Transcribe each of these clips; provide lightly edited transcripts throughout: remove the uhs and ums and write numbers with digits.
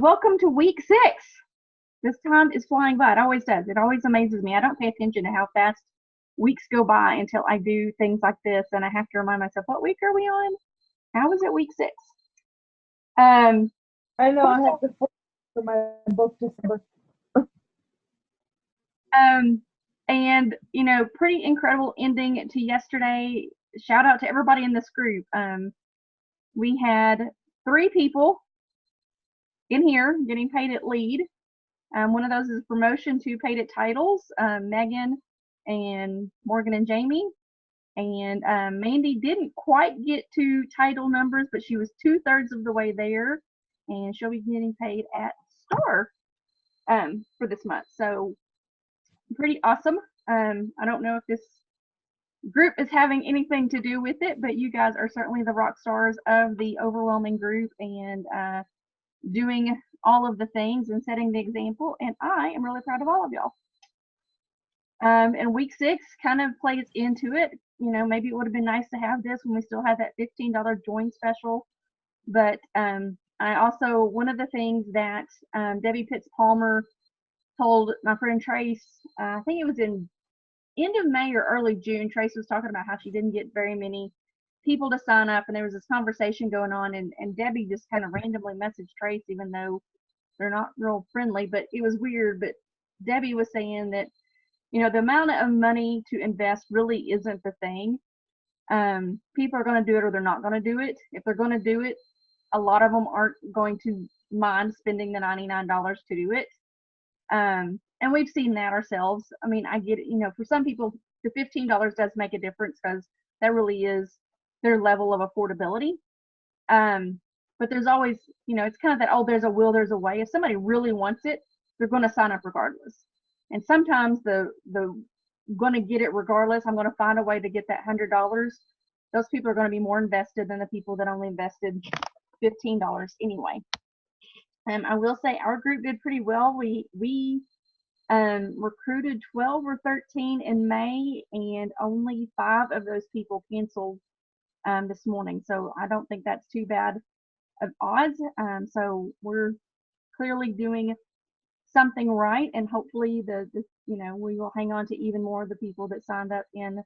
welcome to week 6. This time is flying by. It always does. It always amazes me. I don't pay attention to how fast weeks go by until I do things like this, and I have to remind myself, what week are we on? How is it week 6? Um, I know I have to for my book December. um, and pretty incredible ending to yesterday. Shout out to everybody in this group. We had 3 people in here getting paid at lead. One of those is promotion, 2 paid at titles, Megan and Morgan and Jamie. And Mandy didn't quite get to title numbers, but she was 2/3 of the way there, and she'll be getting paid at Star for this month. So pretty awesome. I don't know if this group is having anything to do with it, but you guys are certainly the rock stars of the overwhelming group and doing all of the things and setting the example. And I am really proud of all of y'all. And week 6 kind of plays into it. Maybe it would have been nice to have this when we still had that $15 join special. But I also, one of the things that Debbie Pitts Palmer told my friend Trace, I think it was in end of May or early June, Trace was talking about how she didn't get very many people to sign up, and there was this conversation going on, and Debbie just kind of randomly messaged Trace, even though they're not real friendly, but it was weird. But Debbie was saying that the amount of money to invest really isn't the thing. People are going to do it or they're not going to do it. If they're going to do it, a lot of them aren't going to mind spending the $99 to do it. And we've seen that ourselves. I mean, I get it, for some people, the $15 does make a difference because that really is their level of affordability. But there's always, it's kind of that, oh, there's a will, there's a way. If somebody really wants it, they're going to sign up regardless. And sometimes the going to get it regardless, I'm going to find a way to get that $100. Those people are going to be more invested than the people that only invested $15 anyway. I will say our group did pretty well. We recruited 12 or 13 in May, and only 5 of those people canceled this morning. So I don't think that's too bad of odds. So we're clearly doing something right, and hopefully we will hang on to even more of the people that signed up in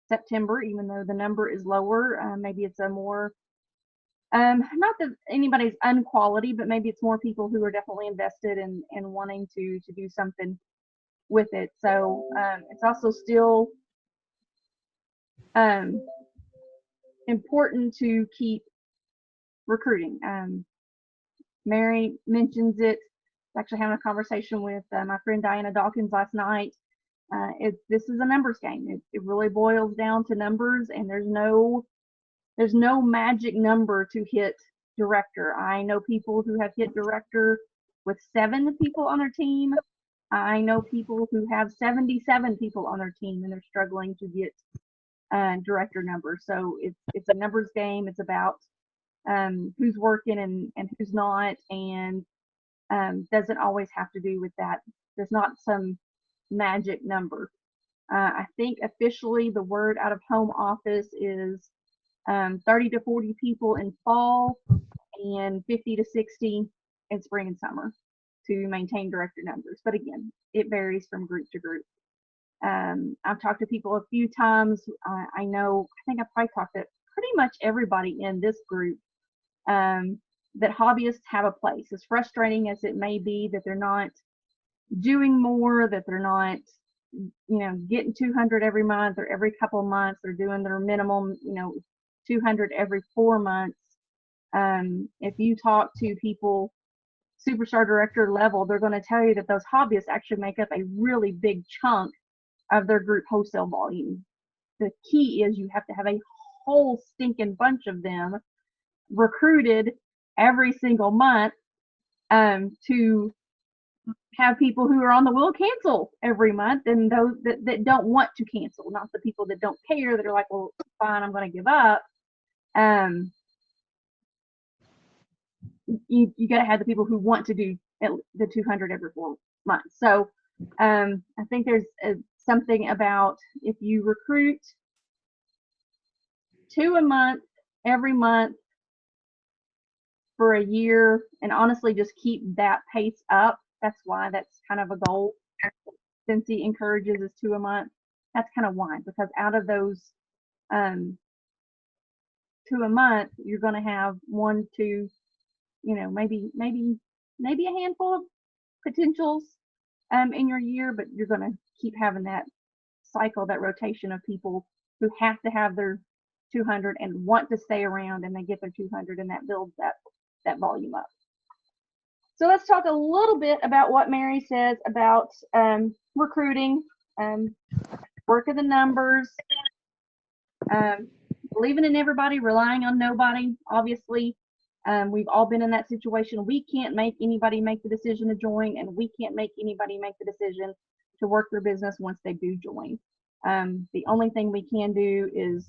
September, even though the number is lower. Maybe it's a more not that anybody's unquality, but maybe it's more people who are definitely invested in wanting to do something with it. So it's also still important to keep recruiting. Mary mentions it. Actually having a conversation with my friend Diana Dawkins last night. This is a numbers game. It really boils down to numbers, and there's no magic number to hit director. I know people who have hit director with 7 people on their team. I know people who have 77 people on their team, and they're struggling to get director numbers. So it's a numbers game. It's about who's working and who's not, and doesn't always have to do with that. There's not some magic number. I think officially the word out of home office is 30 to 40 people in fall and 50 to 60 in spring and summer to maintain director numbers. But again, it varies from group to group. I've talked to people a few times. I think I've probably talked to pretty much everybody in this group that hobbyists have a place. As frustrating as it may be that they're not doing more, that they're not getting 200 every month or every couple of months, they're doing their minimum 200 every 4 months. If you talk to people superstar director level, they're going to tell you that those hobbyists actually make up a really big chunk of their group wholesale volume. The key is you have to have a whole stinking bunch of them recruited every single month to have people who are on the will cancel every month, and those that don't want to cancel, not the people that don't care, that are like, well, fine, I'm going to give up. You got to have the people who want to do the 200 every 4 months. So I think there's something about if you recruit 2 a month every month for a year and honestly just keep that pace up. That's why that's kind of a goal. Cincy encourages is 2 a month. That's kind of why, because out of those 2 a month, you're going to have 1, 2, maybe a handful of potentials in your year, but you're going to keep having that cycle, that rotation of people who have to have their 200 and want to stay around, and they get their 200, and that builds that volume up. So let's talk a little bit about what Mary says about recruiting, work of the numbers, believing in everybody, relying on nobody. Obviously, we've all been in that situation. We can't make anybody make the decision to join, and we can't make anybody make the decision to work their business once they do join. The only thing we can do is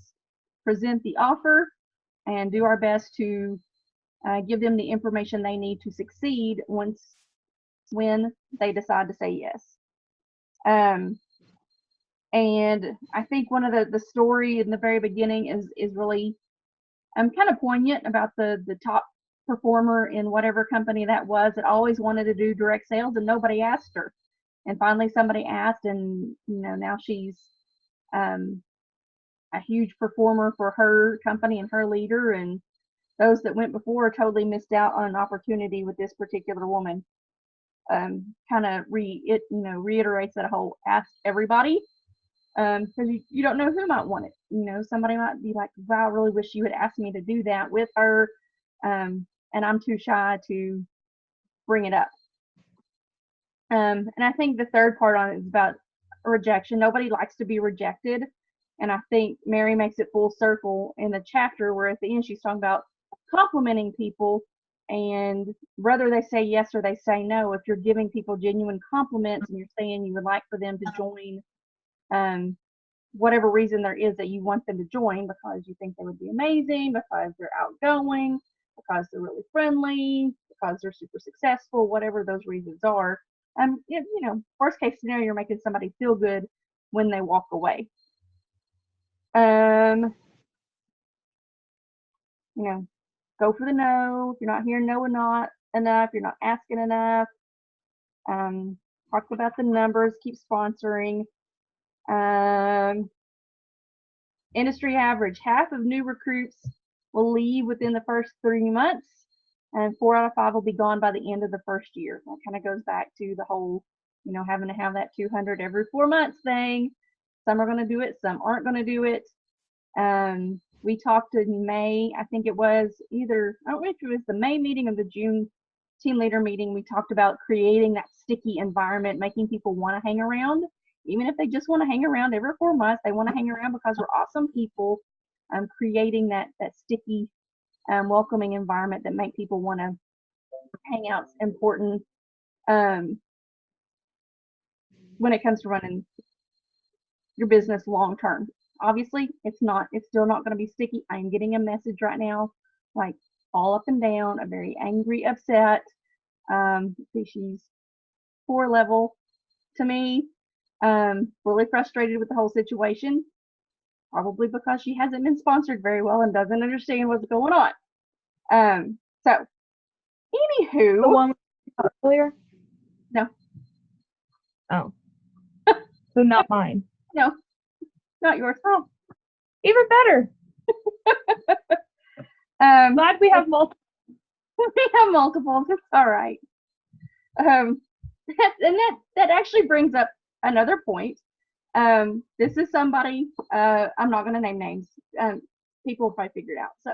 present the offer and do our best to give them the information they need to succeed when they decide to say yes. And I think one of the story in the very beginning is really kind of poignant about the top performer in whatever company that was that always wanted to do direct sales and nobody asked her. And finally somebody asked, and now she's a huge performer for her company and her leader, and those that went before totally missed out on an opportunity with this particular woman. Kind of reiterates that whole ask everybody, because you don't know who might want it. Somebody might be like, wow, I really wish you had asked me to do that with her, and I'm too shy to bring it up. And I think the third part on it is about rejection. Nobody likes to be rejected, and I think Mary makes it full circle in the chapter where at the end she's talking about complimenting people, and whether they say yes or they say no, if you're giving people genuine compliments and you're saying you would like for them to join, whatever reason there is that you want them to join, because you think they would be amazing, because they're outgoing, because they're really friendly, because they're super successful, whatever those reasons are. Worst case scenario, you're making somebody feel good when they walk away. Go for the no. If you're not hearing no enough, you're not asking enough. Talk about the numbers. Keep sponsoring. Industry average: half of new recruits will leave within the first 3 months, and 4 out of 5 will be gone by the end of the first year. That kind of goes back to the whole, having to have that 200 every 4 months thing. Some are going to do it, some aren't going to do it. We talked in May, I think it was either, I don't know if it was the May meeting or the June team leader meeting, we talked about creating that sticky environment, making people want to hang around. Even if they just want to hang around every 4 months, they want to hang around because we're awesome people. Creating that sticky, welcoming environment that make people want to hang out is important when it comes to running your business long term. Obviously, it's still not going to be sticky. I'm getting a message right now, like all up and down, a very angry, upset, she's 4 level to me, really frustrated with the whole situation, probably because she hasn't been sponsored very well and doesn't understand what's going on. So, anywho. The one earlier? No. Oh. So not mine. No, not yours. Oh, even better. Glad we have multiple. We have multiples. It's all right. And that actually brings up another point. This is somebody, I'm not going to name names. People will probably figure it out. So,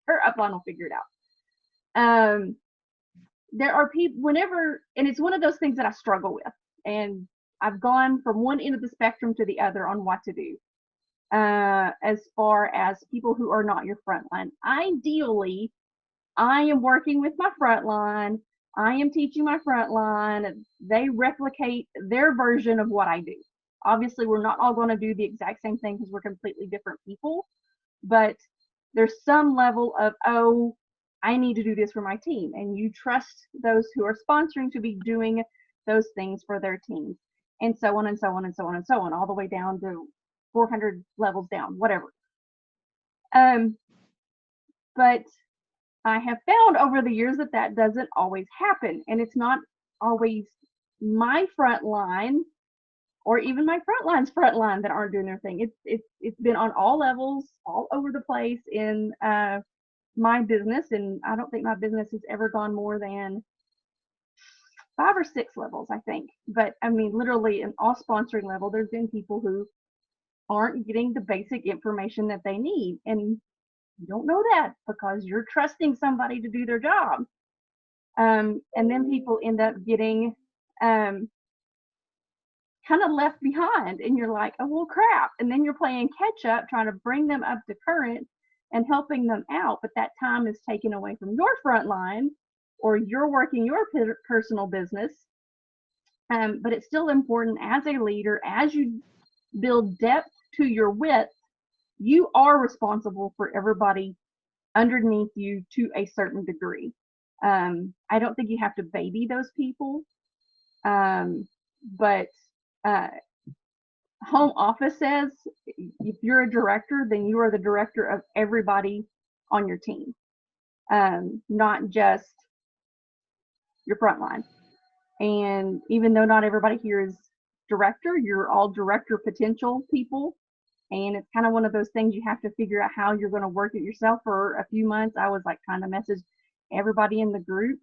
her upline will figure it out. There are people, whenever, and it's one of those things that I struggle with. And I've gone from one end of the spectrum to the other on what to do. As far as people who are not your frontline. Ideally, I am working with my frontline. I am teaching my frontline. They replicate their version of what I do. Obviously, we're not all going to do the exact same thing because we're completely different people, but there's some level of, oh, I need to do this for my team. And you trust those who are sponsoring to be doing those things for their teams, and so on and so on and so on and so on, all the way down to 400 levels down, whatever. But I have found over the years that that doesn't always happen, and it's not always my front line or even my front line that aren't doing their thing. It's been on all levels, all over the place in my business, and I don't think my business has ever gone more than 5 or 6 levels, I think. But I mean, literally, in all sponsoring level, there's been people who aren't getting the basic information that they need, and you don't know that because you're trusting somebody to do their job. And then people end up getting kind of left behind, and you're like, oh well, crap. And then you're playing catch up, trying to bring them up to current and helping them out, but that time is taken away from your front line, or you're working your personal business. But it's still important as a leader, as you build depth to your width, you are responsible for everybody underneath you to a certain degree. I don't think you have to baby those people, but home office says if you're a director, then you are the director of everybody on your team, not just your front line. And even though not everybody here is director, you're all director potential people. And it's kind of one of those things you have to figure out how you're going to work it yourself. For a few months, I was like trying to message everybody in the group.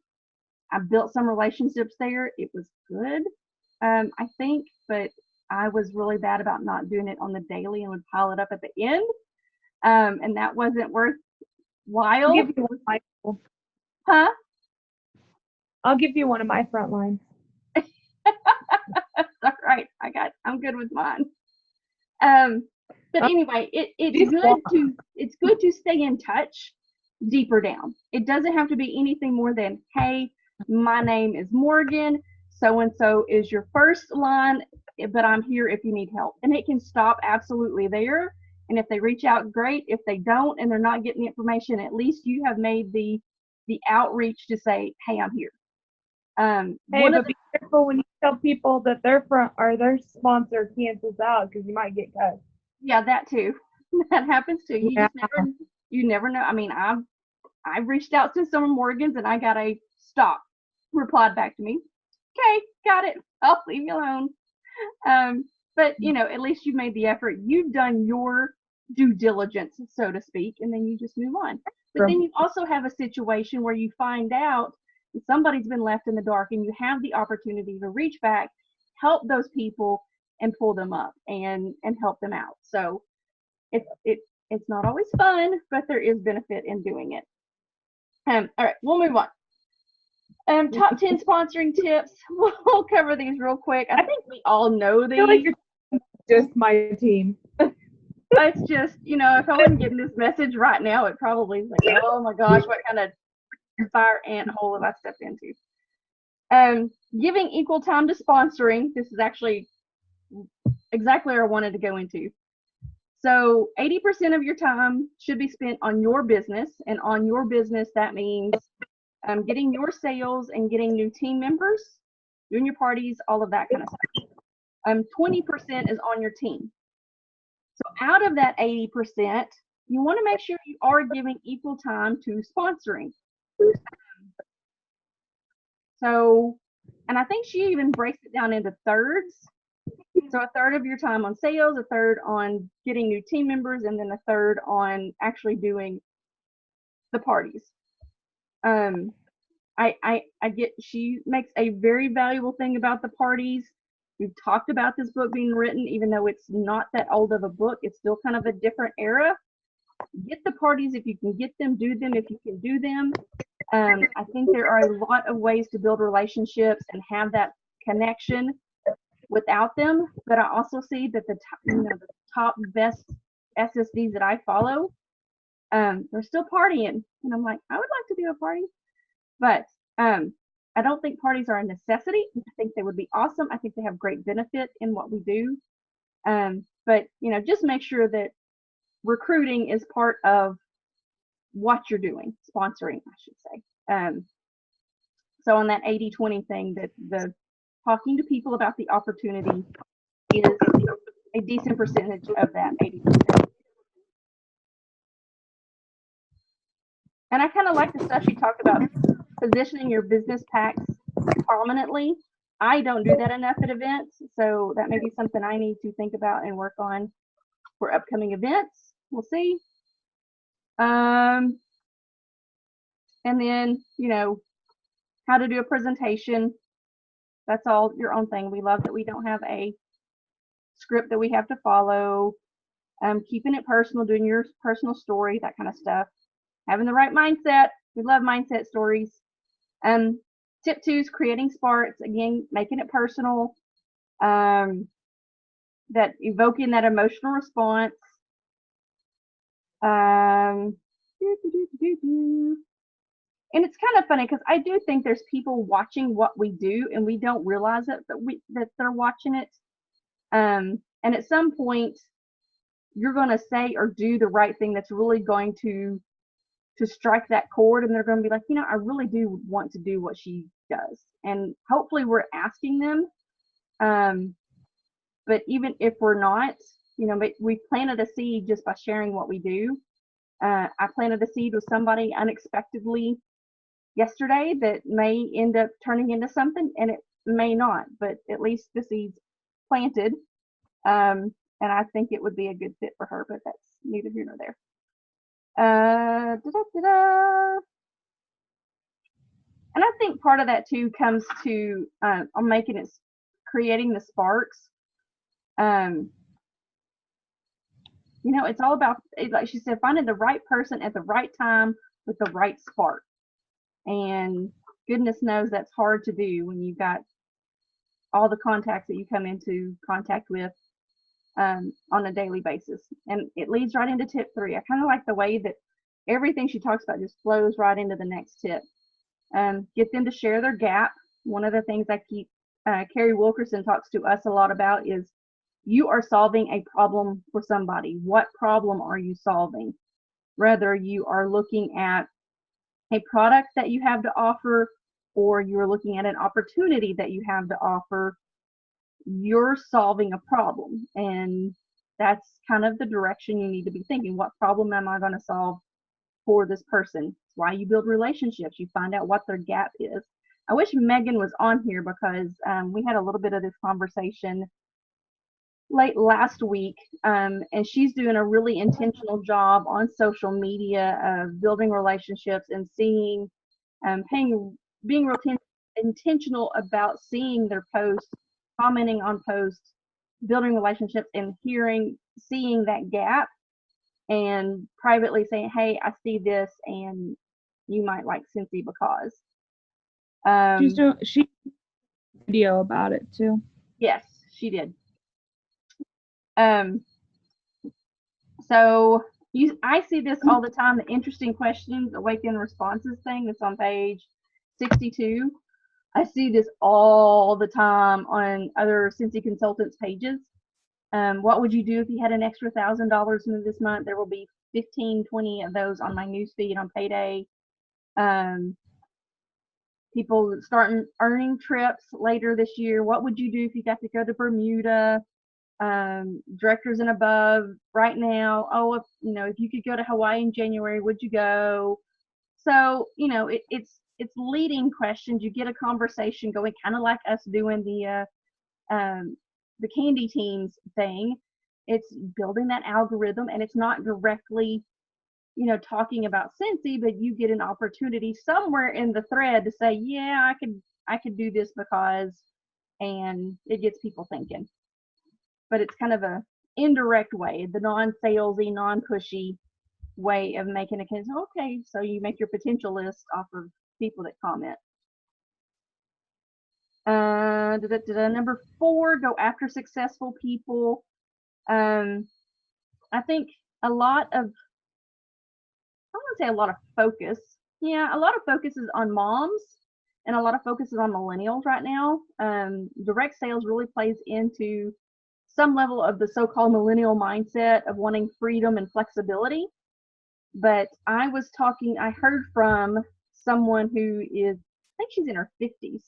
I built some relationships there. It was good, I think, but I was really bad about not doing it on the daily and would pile it up at the end. And that wasn't worthwhile. I'll give you one of my, Huh? I'll give you one of my front lines. All right, I'm good with mine. But anyway, it's good to stay in touch deeper down. It doesn't have to be anything more than, hey, my name is Morgan, so and so is your first line, but I'm here if you need help. And it can stop absolutely there. And if they reach out, great. If they don't and they're not getting the information, at least you have made the outreach to say, hey, I'm here. Hey, but be careful when you tell people that their sponsor cancels out, because you might get cut. Yeah, that too. That happens too. You never know. I mean, I've reached out to some Morgans and I got a stop replied back to me. Okay, got it. I'll leave you alone. But you know, at least you've made the effort. You've done your due diligence, so to speak, and then you just move on. But then you also have a situation where you find out somebody's been left in the dark and you have the opportunity to reach back, help those people and pull them up and help them out. So it's not always fun, but there is benefit in doing it. All right, we'll move on. Top 10 sponsoring tips. We'll cover these real quick. I think we all know these. I feel like you're just my team. It's just, you know, if I wasn't getting this message right now, it probably is like, oh my gosh, what kind of fire ant hole have I stepped into? Giving equal time to sponsoring. This is actually exactly where I wanted to go into. So 80% of your time should be spent on your business, and on your business, that means getting your sales and getting new team members, doing your parties, all of that kind of stuff. 20% is on your team. So out of that 80%, you want to make sure you are giving equal time to sponsoring. So, and I think she even breaks it down into thirds. So a third of your time on sales, a third on getting new team members, and then a third on actually doing the parties. I get, she makes a very valuable thing about the parties. We've talked about this book being written, even though it's not that old of a book, it's still kind of a different era. Get the parties if you can get them, do them if you can do them. I think there are a lot of ways to build relationships and have that connection without them, but I also see that the top best SSDs that I follow, they're still partying, and I'm like, I would like to do a party, but I don't think parties are a necessity. I think they would be awesome. I think they have great benefit in what we do, but you know, just make sure that recruiting is part of what you're doing, sponsoring, I should say. So on that 80-20 thing, that the talking to people about the opportunity is a decent percentage of that 80%. And I kind of like the stuff she talked about positioning your business packs prominently. I don't do that enough at events, so that may be something I need to think about and work on for upcoming events. We'll see. And then, you know, how to do a presentation. That's all your own thing. We love that we don't have a script that we have to follow. Keeping it personal, doing your personal story, that kind of stuff. Having the right mindset. We love mindset stories. Tip 2 is creating sparks. Again, making it personal. That evoking that emotional response. And it's kind of funny because I do think there's people watching what we do and we don't realize it, that they're watching it. And at some point, you're going to say or do the right thing that's really going to strike that chord, and they're going to be like, you know, I really do want to do what she does. And hopefully we're asking them. But even if we're not, you know, we planted a seed just by sharing what we do. I planted a seed with somebody unexpectedly yesterday that may end up turning into something, and it may not, but at least the seed's planted. And I think it would be a good fit for her, but that's neither here nor there. And I think part of that too comes to on making it, creating the sparks. You know, it's all about, like she said, finding the right person at the right time with the right spark. And goodness knows that's hard to do when you've got all the contacts that you come into contact with on a daily basis. And it leads right into tip 3. I kind of like the way that everything she talks about just flows right into the next tip. Get them to share their gap. One of the things I keep, Carrie Wilkerson talks to us a lot about is you are solving a problem for somebody. What problem are you solving? Whether you are looking at a product that you have to offer or you're looking at an opportunity that you have to offer, you're solving a problem. And that's kind of the direction you need to be thinking. What problem am I going to solve for this person? It's why you build relationships. You find out what their gap is. I wish Megan was on here because we had a little bit of this conversation late last week, and she's doing a really intentional job on social media of building relationships and seeing, being real intentional about seeing their posts, commenting on posts, building relationships, and seeing that gap, and privately saying, hey, I see this and you might like Scentsy because. She video about it too. Yes, she did. So I see this all the time, the interesting questions, awaken responses thing that's on page 62. I see this all the time on other Scentsy consultants pages. What would you do if you had an extra $1,000 this month? There will be 15, 20 of those on my newsfeed on payday. People starting earning trips later this year. What would you do if you got to go to Bermuda? Directors and above right now. Oh, if you could go to Hawaii in January, would you go? So, it's leading questions. You get a conversation going, kind of like us doing the candy teams thing. It's building that algorithm, and it's not directly, talking about Scentsy, but you get an opportunity somewhere in the thread to say, yeah, I could do this because, and it gets people thinking. But it's kind of a indirect way, the non-salesy, non-pushy way of making a case. Okay, so you make your potential list off of people that comment. Number 4, go after successful people. I think a lot of focus. Yeah, a lot of focus is on moms and a lot of focus is on millennials right now. Direct sales really plays into some level of the so-called millennial mindset of wanting freedom and flexibility. But I heard from someone who is, I think she's in her 50s,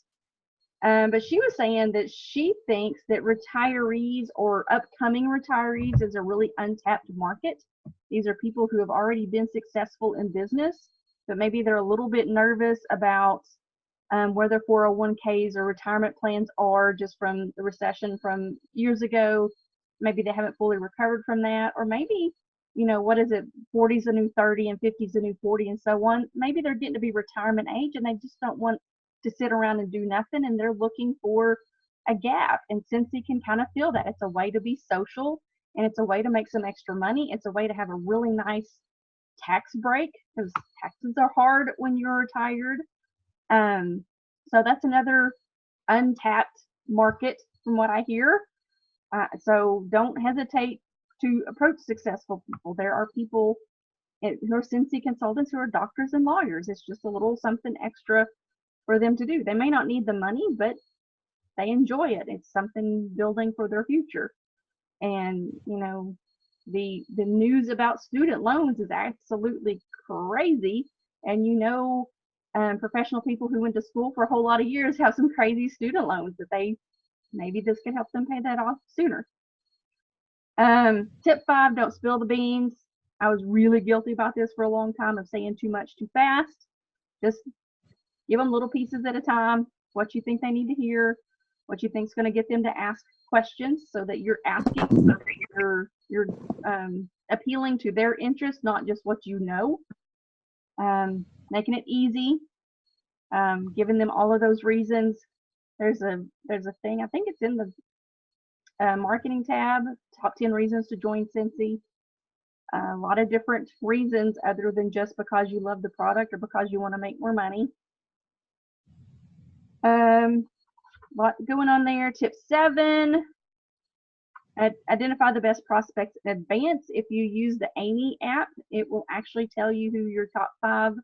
but she was saying that she thinks that retirees or upcoming retirees is a really untapped market. These are people who have already been successful in business, but maybe they're a little bit nervous about where their 401ks or retirement plans are just from the recession from years ago. Maybe they haven't fully recovered from that, or maybe, what is it? 40 is the new 30 and 50 is the new 40 and so on. Maybe they're getting to be retirement age and they just don't want to sit around and do nothing, and they're looking for a gap. And Cincy can kind of feel that. It's a way to be social, and it's a way to make some extra money. It's a way to have a really nice tax break, because taxes are hard when you're retired. So that's another untapped market from what I hear. So don't hesitate to approach successful people. There are people who are Cincy consultants who are doctors and lawyers. It's just a little something extra for them to do. They may not need the money, but they enjoy it. It's something building for their future. And the news about student loans is absolutely crazy. And professional people who went to school for a whole lot of years have some crazy student loans that maybe this can help them pay that off sooner. Tip 5, don't spill the beans. I was really guilty about this for a long time, of saying too much too fast. Just give them little pieces at a time, what you think they need to hear, what you think is going to get them to ask questions, so that you're asking, so that you're appealing to their interest, not just what you know. Making it easy, giving them all of those reasons. There's a thing, I think it's in the marketing tab, top 10 reasons to join Cincy. A lot of different reasons other than just because you love the product or because you want to make more money. Lot going on there. Tip 7, identify the best prospects in advance. If you use the Amy app, it will actually tell you who your top 5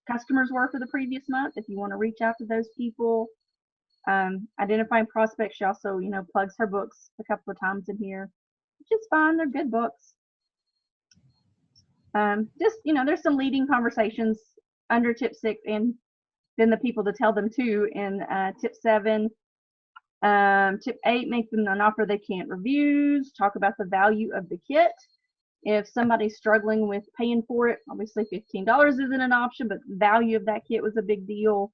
customers were for the previous month, if you want to reach out to those people. Identifying prospects, she also plugs her books a couple of times in here, which is fine. They're good books. Just there's some leading conversations under tip 6, and then the people to tell them to in tip 7. Tip 8, make them an offer they can't refuse. Talk about the value of the kit. If somebody's struggling with paying for it, obviously $15 isn't an option, but the value of that kit was a big deal.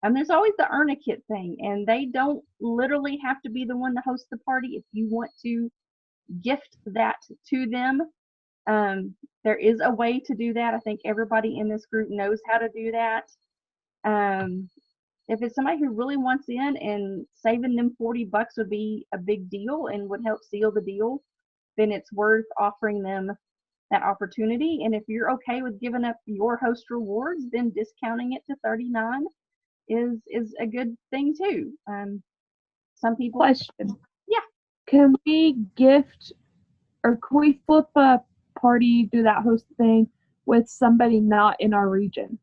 And there's always the earn a kit thing, and they don't literally have to be the one to host the party. If you want to gift that to them, there is a way to do that. I think everybody in this group knows how to do that. If it's somebody who really wants in, and saving them $40 would be a big deal and would help seal the deal, then it's worth offering them that opportunity. And if you're okay with giving up your host rewards, then discounting it to $39 is a good thing too. Some people. Question. Yeah. Can we gift, or can we flip a party, do that host thing with somebody not in our region?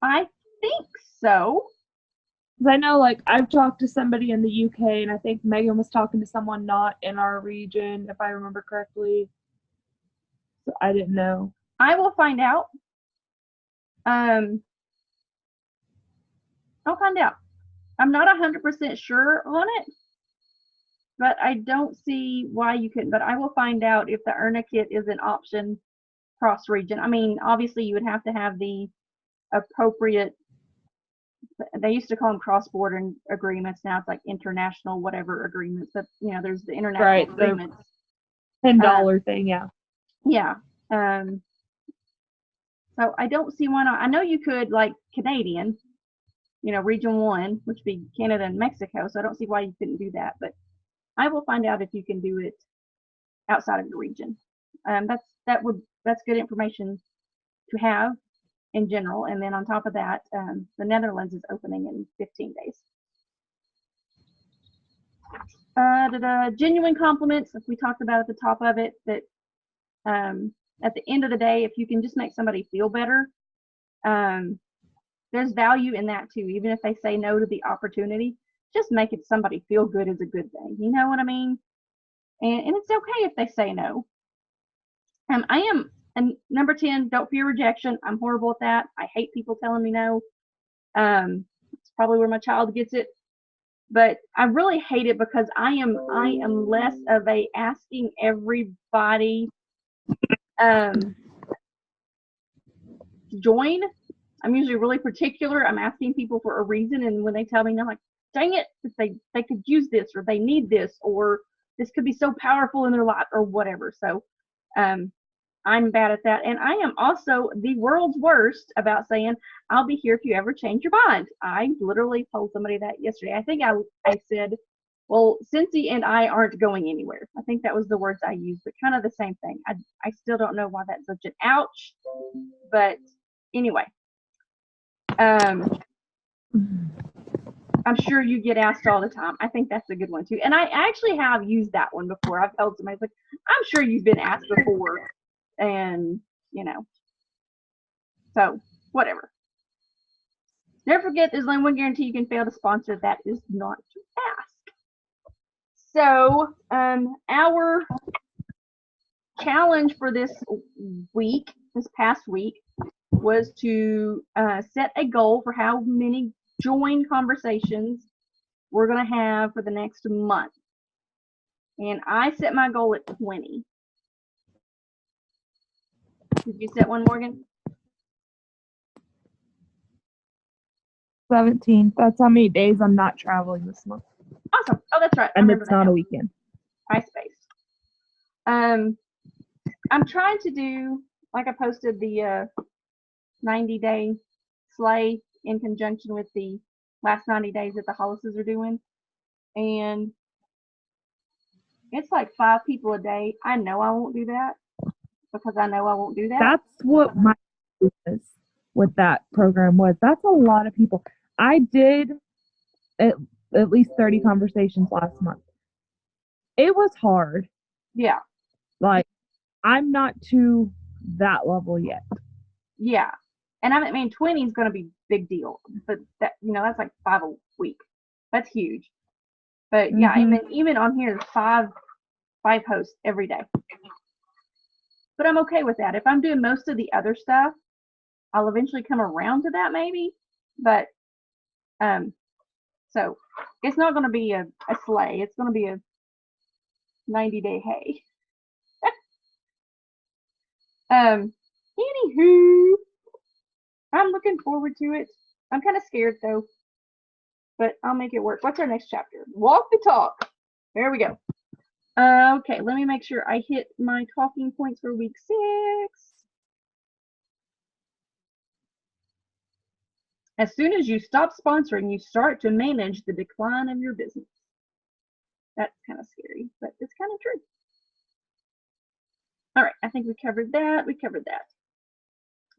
I think so. Because I know, I've talked to somebody in the UK, and I think Megan was talking to someone not in our region, if I remember correctly. So I didn't know. I will find out. I'll find out. I'm not 100% sure on it, but I don't see why you couldn't. But I will find out if the earn a kit is an option cross region. I mean, obviously you would have to have the appropriate, they used to call them cross-border agreements. Now it's like international whatever agreements, but there's the international agreements. $10 thing, yeah. Yeah. So I don't see why not. I know you could, like Canadian, region 1, which would be Canada and Mexico. So I don't see why you couldn't do that, but I will find out if you can do it outside of the region. That's good information to have in general. And then on top of that, the Netherlands is opening in 15 days. Genuine compliments, as we talked about at the top of it, that at the end of the day, if you can just make somebody feel better, there's value in that too. Even if they say no to the opportunity, just make it somebody feel good is a good thing. You know what I mean? And it's okay if they say no. And number 10, don't fear rejection. I'm horrible at that. I hate people telling me no. It's probably where my child gets it. but I really hate it because I am less of a asking everybody to join. I'm usually really particular. I'm asking people for a reason, and when they tell me, I'm like, dang it, if they could use this, or they need this, or this could be so powerful in their life, or whatever. So I'm bad at that. And I am also the world's worst about saying, I'll be here if you ever change your mind. I literally told somebody that yesterday. I think I said, well, Cincy and I aren't going anywhere. I think that was the words I used, but kind of the same thing. I still don't know why that's such an ouch, but anyway. I'm sure you get asked all the time. I think that's a good one too. And I actually have used that one before. I've told somebody, like, I'm sure you've been asked before. And, so whatever. Never forget, there's only one guarantee you can fail to sponsor. That is not to ask. So, our challenge for this past week, was to set a goal for how many join conversations we're going to have for the next month. And I set my goal at 20. Did you set one, Morgan? 17. That's how many days I'm not traveling this month. Awesome. Oh, that's right. And it's not a weekend. High-spaced. I'm trying to do, like I posted the 90-day sleigh in conjunction with the last 90 days that the Hollises are doing. And it's like 5 people a day. I know I won't do that because I know I won't do that. That's what my business with that program was. That's a lot of people. I did at least 30 conversations last month. It was hard. Yeah. Like, I'm not to that level yet. Yeah. And I mean, 20 is going to be a big deal, but that, that's like 5 a week. That's huge. But yeah, even on here, 5 posts every day. But I'm okay with that. If I'm doing most of the other stuff, I'll eventually come around to that maybe. But so it's not going to be a sleigh. It's going to be a 90-day hay. Anywho, I'm looking forward to it. I'm kind of scared though, but I'll make it work. What's our next chapter? Walk the talk. There we go. Okay, let me make sure I hit my talking points for week 6. As soon as you stop sponsoring, you start to manage the decline of your business. That's kind of scary, but it's kind of true. All right, I think we covered that.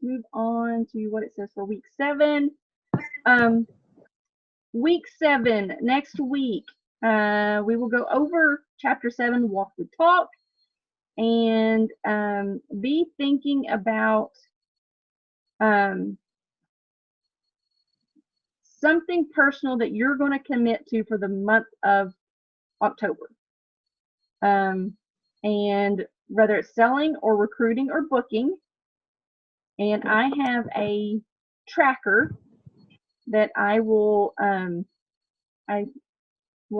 Move on to what it says for week 7. Week 7, next week, we will go over chapter 7, Walk the Talk, and be thinking about something personal that you're going to commit to for the month of October. And whether it's selling or recruiting or booking. And I have a tracker that I will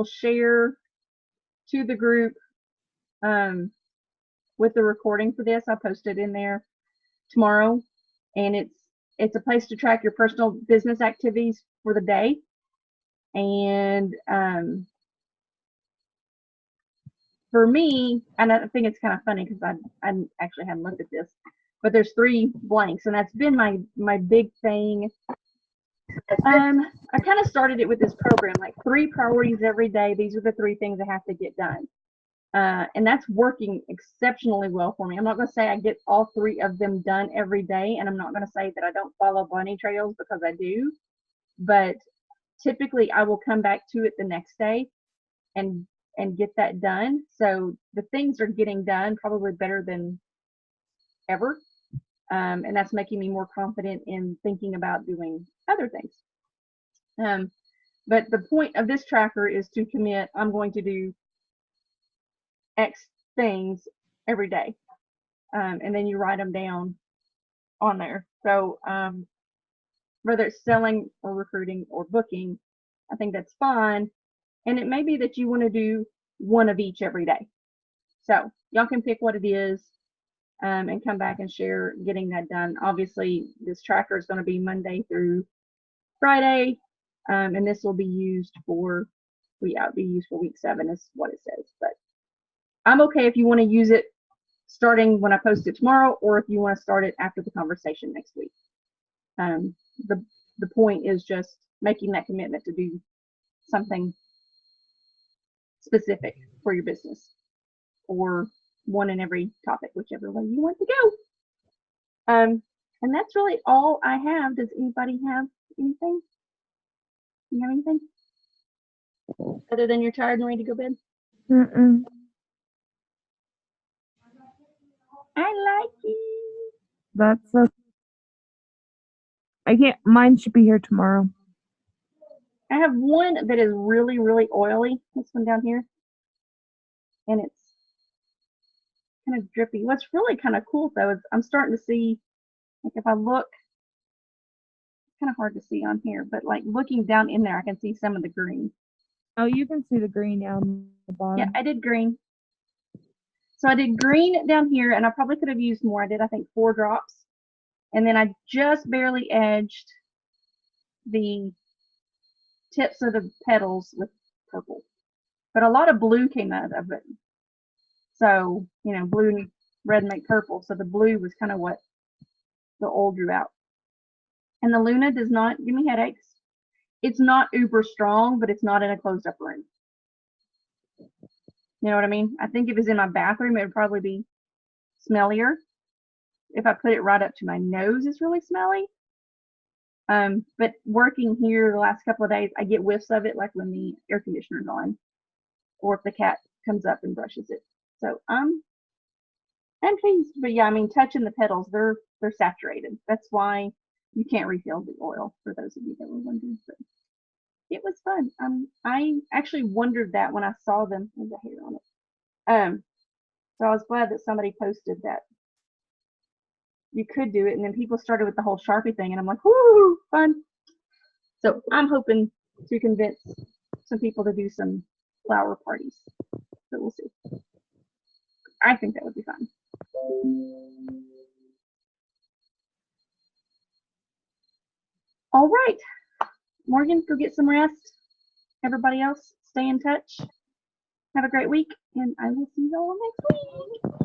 share to the group with the recording for this. I'll post it in there tomorrow, and it's a place to track your personal business activities for the day. And for me, and I think it's kind of funny because I actually hadn't looked at this, but there's 3 blanks, and that's been my big thing. I kind of started it with this program, like 3 priorities every day. These are the 3 things I have to get done. And that's working exceptionally well for me. I'm not going to say I get all 3 of them done every day, and I'm not going to say that I don't follow bunny trails, because I do. But typically I will come back to it the next day and get that done. So the things are getting done probably better than ever. And that's making me more confident in thinking about doing other things. But the point of this tracker is to commit, I'm going to do X things every day. And then you write them down on there. So whether it's selling or recruiting or booking, I think that's fine. And it may be that you want to do one of each every day. So y'all can pick what it is and come back and share getting that done. Obviously, this tracker is going to be Monday through Friday, and this will be used for, it'll be used for week 7 is what it says. But I'm okay if you want to use it starting when I post it tomorrow, or if you want to start it after the conversation next week. The point is just making that commitment to do something specific for your business, or one in every topic, whichever way you want to go. And that's really all I have. Does anybody have anything? You have anything other than you're tired and ready to go to bed? Mm-mm. I like you. That's a. I can't. Mine should be here tomorrow. I have one that is really, really oily. This one down here, and it's kind of drippy. What's really kind of cool though is I'm starting to see, like if I look, kind of hard to see on here, but like looking down in there, I can see some of the green. Oh, you can see the green down the bottom. Yeah, I did green. So I did green down here, and I probably could have used more. I did, I think, 4 drops. And then I just barely edged the tips of the petals with purple. But a lot of blue came out of it. So, you know, blue and red make purple. So the blue was kind of what the oil drew out. And the Luna does not give me headaches. It's not uber strong, but it's not in a closed up room. You know what I mean? I think if it's in my bathroom, it would probably be smellier. If I put it right up to my nose, it's really smelly. But working here the last couple of days, I get whiffs of it, like when the air conditioner's on, or if the cat comes up and brushes it. So I'm pleased. But yeah, I mean, touching the petals, they're saturated. That's why you can't refill the oil, for those of you that were wondering. But it was fun. I actually wondered that when I saw them. There's a hair on it. So I was glad that somebody posted that you could do it, and then people started with the whole Sharpie thing, and I'm like, whoo, fun. So I'm hoping to convince some people to do some flower parties. So we'll see. I think that would be fun. All right, Morgan, go get some rest. Everybody else, stay in touch. Have a great week, and I will see you all next week.